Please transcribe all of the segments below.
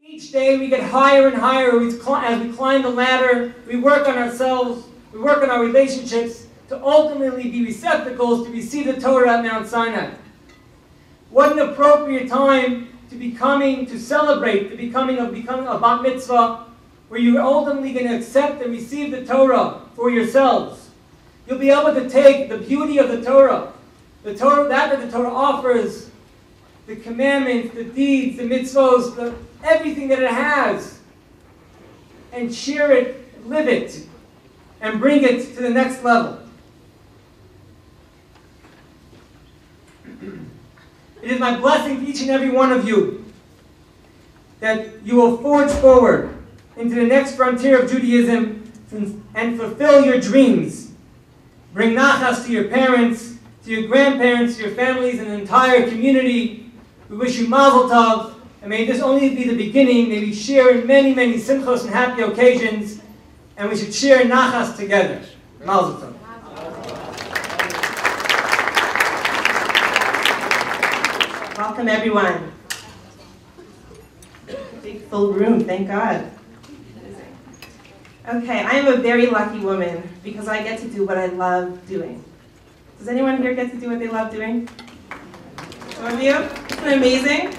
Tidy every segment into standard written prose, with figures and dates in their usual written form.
Each day we get higher and higher as we climb the ladder. We work on ourselves, we work on our relationships to ultimately be receptacles to receive the Torah at Mount Sinai. What an appropriate time to celebrate the becoming of a Bat Mitzvah, where you're ultimately going to accept and receive the Torah for yourselves. You'll be able to take the beauty of the Torah that the Torah offers, the commandments, the deeds, the mitzvos, everything that it has, and share it, live it, and bring it to the next level. It is my blessing to each and every one of you that you will forge forward into the next frontier of Judaism and fulfill your dreams. Bring nachas to your parents, to your grandparents, to your families, and the entire community. We wish you mazel tov, and may this only be the beginning. May we share in many, many simchos and happy occasions, and we should share nachas together. Mazel tov. Welcome, everyone. Big full room, thank God. Okay, I am a very lucky woman because I get to do what I love doing. Does anyone here get to do what they love doing? Some of you? Isn't it amazing?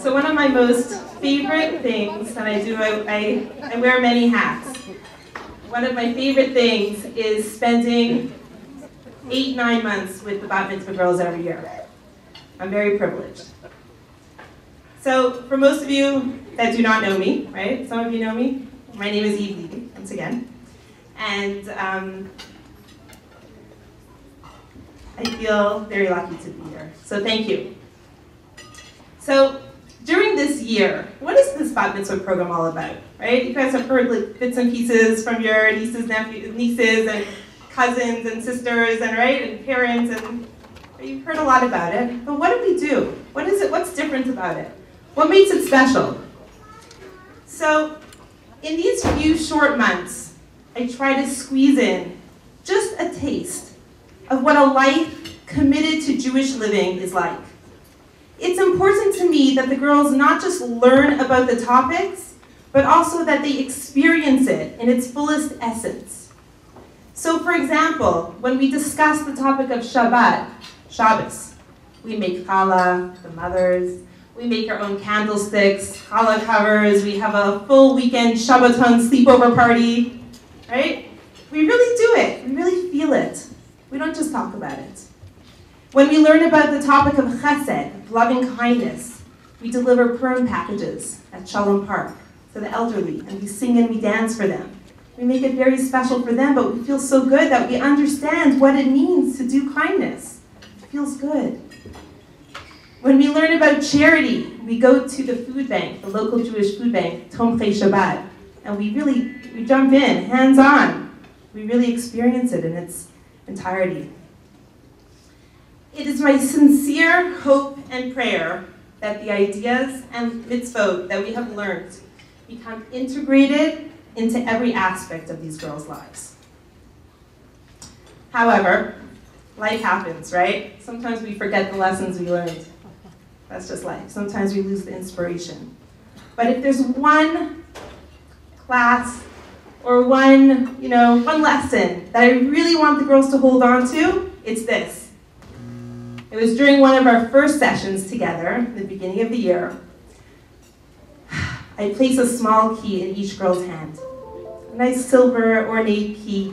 So one of my most favorite things that I do, I wear many hats. One of my favorite things is spending 8-9 months with the Bat Mitzvah girls every year. I'm very privileged. So for most of you that do not know me, right? Some of you know me. My name is Eve Levy, once again. And I feel very lucky to be here. So thank you. So during this year, what is this Bat Mitzvah program all about, right? You guys have heard like bits and pieces from your nieces, and cousins and sisters, and parents, and you've heard a lot about it. But what do we do? What is it? What's different about it? What makes it special? So in these few short months, I try to squeeze in just a taste of what a life committed to Jewish living is like. It's important to me that the girls not just learn about the topics, but also that they experience it in its fullest essence. So for example, when we discuss the topic of Shabbos, we make challah, the mothers, we make our own candlesticks, challah covers, we have a full weekend Shabbaton sleepover party, right? We really do it, we really feel it. We don't just talk about it. When we learn about the topic of chesed, loving kindness, we deliver Purim packages at Shalom Park to the elderly, and we sing and we dance for them. We make it very special for them, but we feel so good that we understand what it means to do kindness. It feels good. When we learn about charity, we go to the food bank, the local Jewish food bank, Tomchei Shabbat, and we jump in, hands-on. We really experience it in its entirety. It is my sincere hope and prayer that the ideas and mitzvot that we have learned become integrated into every aspect of these girls' lives. However, life happens, right? Sometimes we forget the lessons we learned. That's just life. Sometimes we lose the inspiration. But if there's one class or one lesson that I really want the girls to hold on to, it's this. It was during one of our first sessions together, at the beginning of the year. I place a small key in each girl's hand, a nice silver ornate key.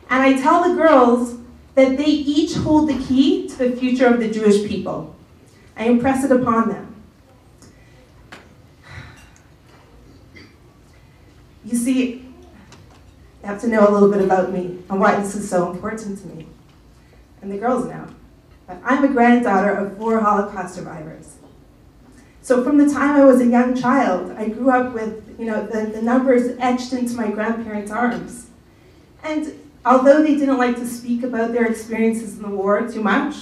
And I tell the girls that they each hold the key to the future of the Jewish people. I impress it upon them. You see, you have to know a little bit about me and why this is so important to me. And the girls know. But I'm a granddaughter of 4 Holocaust survivors. So from the time I was a young child, I grew up with the numbers etched into my grandparents' arms. And although they didn't like to speak about their experiences in the war too much,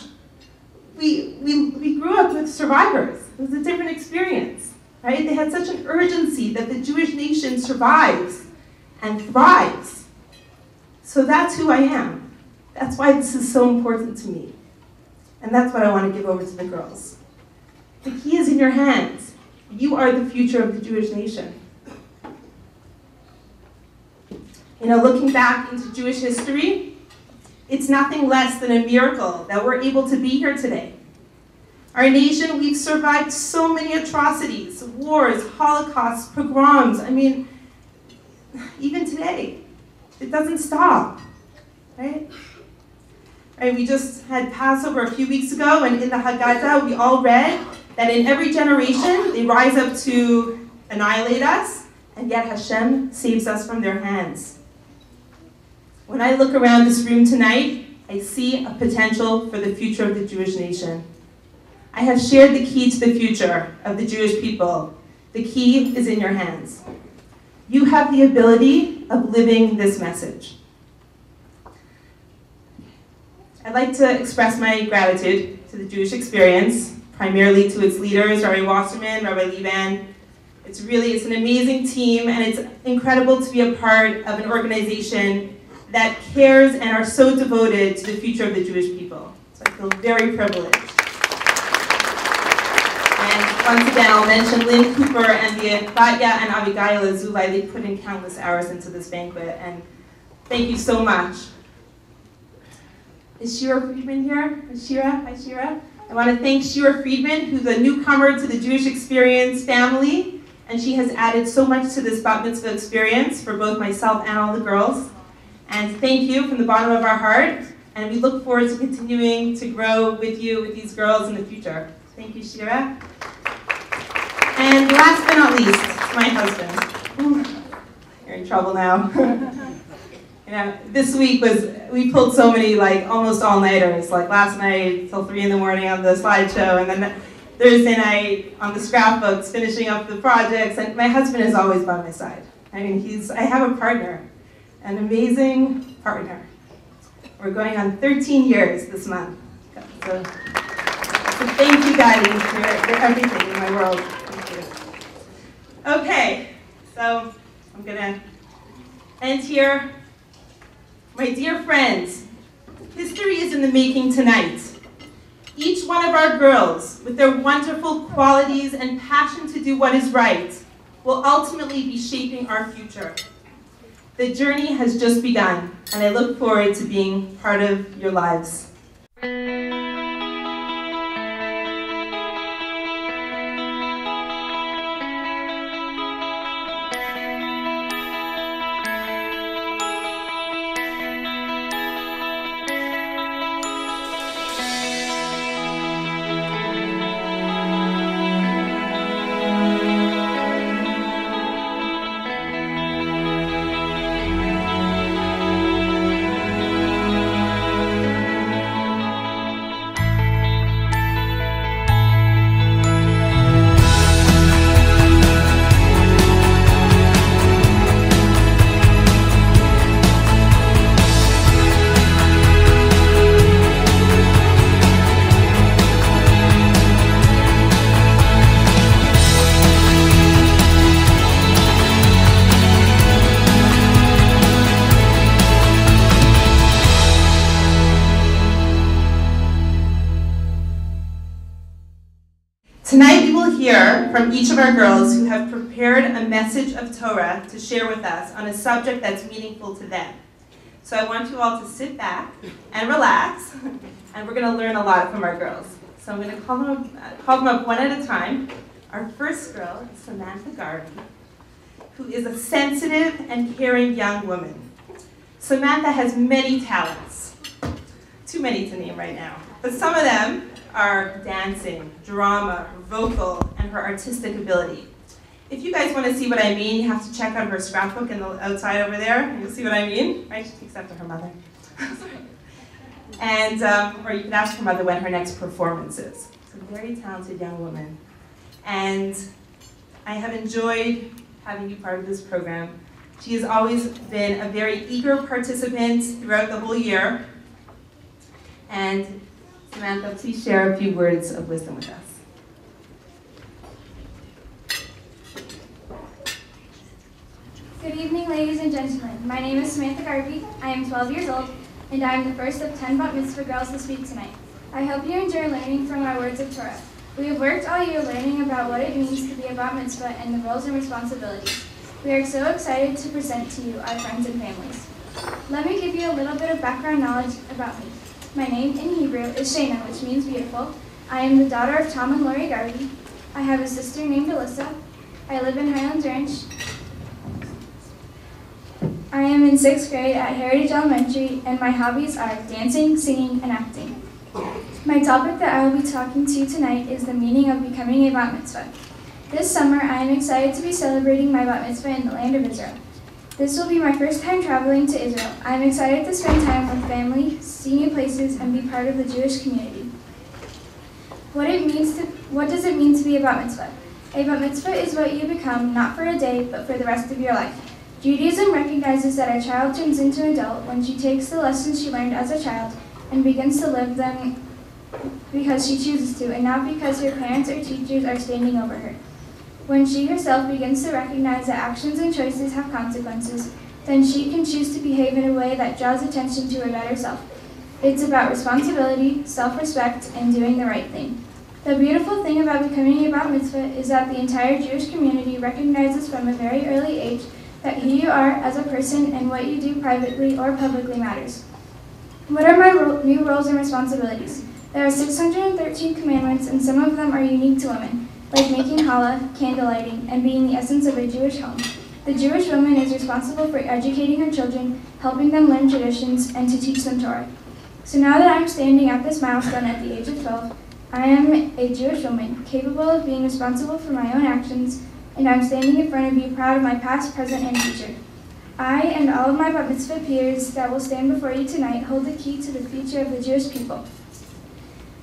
we grew up with survivors. It was a different experience, right? They had such an urgency that the Jewish nation survives and thrives. So that's who I am. That's why this is so important to me. And that's what I want to give over to the girls. The key is in your hands. You are the future of the Jewish nation. You know, looking back into Jewish history, it's nothing less than a miracle that we're able to be here today. Our nation, we've survived so many atrocities, wars, holocausts, pogroms. I mean, even today, it doesn't stop, right? Right, we just had Passover a few weeks ago, and in the Haggadah, we all read that in every generation, they rise up to annihilate us, and yet Hashem saves us from their hands. When I look around this room tonight, I see a potential for the future of the Jewish nation. I have shared the key to the future of the Jewish people. The key is in your hands. You have the ability of living this message. I'd like to express my gratitude to the Jewish Experience, primarily to its leaders, Rabbi Wasserman, Rabbi Liban. It's an amazing team, and it's incredible to be a part of an organization that cares and are so devoted to the future of the Jewish people. So I feel very privileged. And once again, I'll mention Lynn Cooper and the Batya and Abigail Azulai. They put in countless hours into this banquet, and thank you so much. Is Shira Friedman here? Hi, Shira. I want to thank Shira Friedman, who's a newcomer to the Jewish Experience family, and she has added so much to this Bat Mitzvah experience for both myself and all the girls. And thank you from the bottom of our heart, and we look forward to continuing to grow with you, with these girls in the future. Thank you, Shira. And last but not least, my husband. Ooh, you're in trouble now. You know, this week we pulled so many, almost all-nighters, last night till 3 in the morning on the slideshow, and then Thursday night on the scrapbooks, finishing up the projects, and my husband is always by my side. I mean, I have a partner, an amazing partner. We're going on 13 years this month. So thank you, Daddy. You're everything in my world. Thank you. Okay, so I'm gonna end here. My dear friends, history is in the making tonight. Each one of our girls, with their wonderful qualities and passion to do what is right, will ultimately be shaping our future. The journey has just begun, and I look forward to being part of your lives. Tonight we will hear from each of our girls who have prepared a message of Torah to share with us on a subject that's meaningful to them. So I want you all to sit back and relax, and we're going to learn a lot from our girls. So I'm going to call them up one at a time. Our first girl is Samantha Garvey, who is a sensitive and caring young woman. Samantha has many talents, too many to name right now, but some of them are dancing, drama, vocal, and her artistic ability. If you guys want to see what I mean, you have to check out her scrapbook in the outside over there. You'll see what I mean, right? She takes after her mother. And, or you can ask her mother when her next performance is. She's a very talented young woman. And I have enjoyed having you part of this program. She has always been a very eager participant throughout the whole year. And Samantha, please share a few words of wisdom with us. Good evening, ladies and gentlemen. My name is Samantha Garvey. I am 12 years old, and I am the first of 10 Bat Mitzvah girls to speak tonight. I hope you enjoy learning from our words of Torah. We have worked all year learning about what it means to be a bat mitzvah and the roles and responsibilities. We are so excited to present to you, our friends and families. Let me give you a little bit of background knowledge about me. My name in Hebrew is Shayna, which means beautiful. I am the daughter of Tom and Lori Garvey. I have a sister named Alyssa. I live in Highlands Ranch. I am in 6th grade at Heritage Elementary, and my hobbies are dancing, singing, and acting. My topic that I will be talking to you tonight is the meaning of becoming a bat mitzvah. This summer, I am excited to be celebrating my bat mitzvah in the land of Israel. This will be my first time traveling to Israel. I am excited to spend time with family, see new places, and be part of the Jewish community. What does it mean to be a bat mitzvah? A bat mitzvah is what you become, not for a day, but for the rest of your life. Judaism recognizes that a child turns into an adult when she takes the lessons she learned as a child and begins to live them because she chooses to, and not because her parents or teachers are standing over her. When she herself begins to recognize that actions and choices have consequences, then she can choose to behave in a way that draws attention to her better self. It's about responsibility, self-respect, and doing the right thing. The beautiful thing about becoming a bat mitzvah is that the entire Jewish community recognizes from a very early age that who you are as a person and what you do privately or publicly matters. What are my new roles and responsibilities? There are 613 commandments, and some of them are unique to women, like making challah, candle lighting, and being the essence of a Jewish home. The Jewish woman is responsible for educating her children, helping them learn traditions, and to teach them Torah. So now that I'm standing at this milestone at the age of 12, I am a Jewish woman, capable of being responsible for my own actions, and I'm standing in front of you proud of my past, present, and future. I and all of my bat mitzvah peers that will stand before you tonight hold the key to the future of the Jewish people.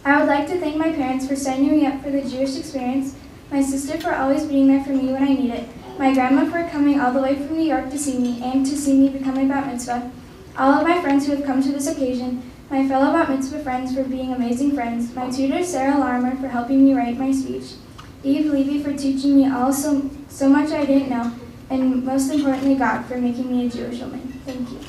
I would like to thank my parents for signing me up for the Jewish experience, my sister for always being there for me when I need it, my grandma for coming all the way from New York to see me and to see me become a bat mitzvah, all of my friends who have come to this occasion, my fellow bat mitzvah friends for being amazing friends, my tutor Sarah Larmer for helping me write my speech, Eve Levy for teaching me so much I didn't know, and most importantly God for making me a Jewish woman. Thank you.